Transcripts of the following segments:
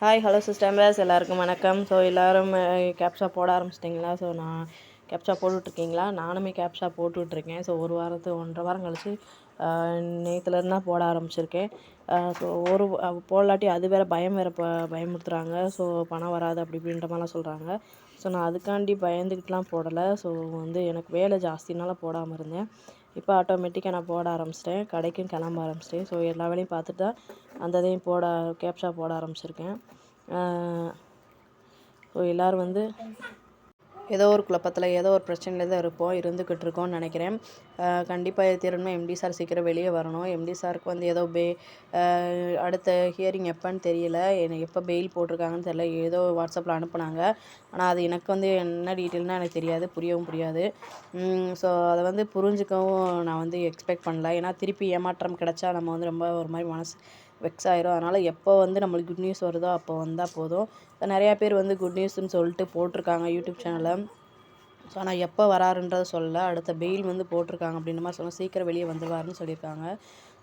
Hi hello sisters எல்லாருக்கும் வணக்கம். So எல்லோரும் கேப்ஷா போட ஆரம்பிச்சிட்டிங்களா? ஸோ நான் கேப்ஷா போட்டுட்ருக்கீங்களா? நானுமே கேப்ஷா போட்டுட்ருக்கேன். ஸோ ஒரு வாரத்து 1.5 வாரம் கழிச்சு நேற்றுலேருந்து தான் போட ஆரம்பிச்சிருக்கேன். ஸோ போடலாட்டி அது வேறு பயமுறுத்துறாங்க. ஸோ பணம் வராது அப்படி இப்படின்ற மாதிரிலாம் சொல்கிறாங்க. ஸோ நான் அதுக்காண்டி பயந்துக்கிட்டுலாம் போடலை. ஸோ எனக்கு வேலை ஜாஸ்தினால போடாமல் இருந்தேன். இப்போ ஆட்டோமேட்டிக்காக நான் போட ஆரம்பிச்சிட்டேன். கடைக்கும் கிளம்ப ஆரம்பிச்சிட்டேன். ஸோ எல்லா வேலையும் பார்த்துட்டு தான் அந்த இதையும் கேப்ஷா போட ஆரம்பிச்சிருக்கேன். ஸோ எல்லோரும் ஏதோ ஒரு குழப்பத்தில் ஏதோ ஒரு பிரச்சனையில் தான் இருந்துக்கிட்டு இருக்கோம்னு நினைக்கிறேன். கண்டிப்பாக இது தீரணும். எம்டி சார் சீக்கிரம் வெளியே வரணும். எம்டி சாருக்கு ஏதோ அடுத்த ஹியரிங் எப்போன்னு தெரியல. எனக்கு எப்போ பெயில் போட்டிருக்காங்கன்னு தெரியல. ஏதோ வாட்ஸ்அப்பில் அனுப்புனாங்க. ஆனால் அது எனக்கு என்ன டீட்டெயில்னால் எனக்கு தெரியாது, புரியவும் புரியாது. ஸோ அதை புரிஞ்சுக்கவும் நான் எக்ஸ்பெக்ட் பண்ணல. ஏன்னா திருப்பி ஏமாற்றம் கிடச்சா நம்ம ரொம்ப ஒரு மாதிரி மனசு வெக்ஸ் ஆயிரும். அதனால் எப்போ நம்மளுக்கு குட் நியூஸ் வருதோ அப்போ வந்தால் போதும். நிறையா பேர் குட் நியூஸ்ன்னு சொல்லிட்டு போட்டிருக்காங்க யூடியூப் சேனலில். ஸோ ஆனால் எப்போ வராருன்றதை சொல்லலை. அடுத்த பெயில் போட்டிருக்காங்க அப்படின்ற மாதிரி சொன்னால் சீக்கிரம் வெளியே வந்துடுவாருன்னு சொல்லியிருக்காங்க.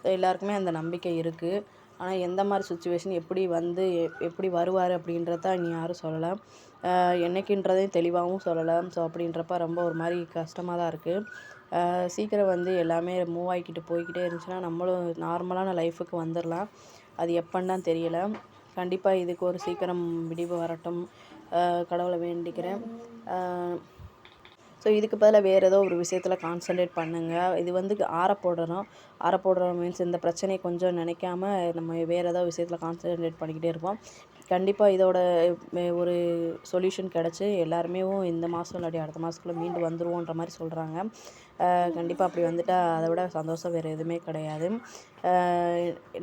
ஸோ எல்லாருக்குமே அந்த நம்பிக்கை இருக்குது. ஆனால் எந்த மாதிரி சுச்சுவேஷன் எப்படி வருவார் அப்படின்றத இனி யாரும் சொல்லலை. என்னைக்குன்றதையும் தெளிவாகவும் சொல்லலை. ஸோ அப்படின்றப்ப ரொம்ப ஒரு மாதிரி கஷ்டமாக தான் இருக்குது. சீக்கிரம் எல்லாமே மூவ் ஆகிக்கிட்டு போய்கிட்டே இருந்துச்சுன்னா நம்மளும் நார்மலான லைஃபுக்கு வந்துடலாம். அது எப்போன்னு தான் தெரியலை. கண்டிப்பாக இதுக்கு ஒரு சீக்கிரம் விடிவு வரட்டும் கடவுளை வேண்டிக்கிறேன். ஸோ இதுக்கு பதிலாக வேறு ஏதோ ஒரு விஷயத்தில் கான்சன்ட்ரேட் பண்ணுங்கள். இது ஆற போடுறோம் மீன்ஸ் இந்த பிரச்சனையை கொஞ்சம் நினைக்காம நம்ம வேறு ஏதோ விஷயத்தில் கான்சன்ட்ரேட் பண்ணிக்கிட்டே இருப்போம். கண்டிப்பாக இதோட ஒரு சொல்யூஷன் கிடச்சி எல்லாருமே இந்த மாதம் இல்லாட்டி அடுத்த மாதத்துக்குள்ளே மீண்டு வந்துருவோன்ற மாதிரி சொல்கிறாங்க. கண்டிப்பாக அப்படி வந்துட்டால் அதை விட சந்தோஷம் வேறு எதுவுமே கிடையாது.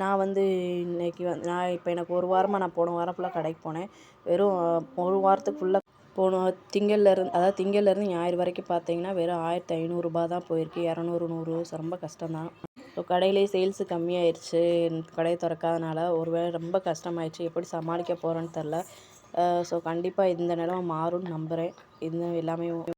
நான் இன்றைக்கி நான் இப்போ எனக்கு ஒரு வாரமாக நான் போன வாரம் ஃபுல்லாக கடைக்கு போனேன். வெறும் ஒரு வாரத்துக்கு ஃபுல்லாக திங்கள்லேருந்து ஞாயிறு வரைக்கும் பார்த்தீங்கன்னா வெறும் 1500 தான் போயிருக்கு. 200 100 ரொம்ப கஷ்டம்தான். ஸோ கடையிலேயே சேல்ஸு கம்மியாயிடுச்சு. கடையை திறக்காதனால ஒரு வேளை ரொம்ப கஷ்டமாயிடுச்சு. எப்படி சமாளிக்க போகிறேன்னு தெரில. ஸோ கண்டிப்பாக இந்த நிலமை மாறும்னு நம்புகிறேன். இது எல்லாமே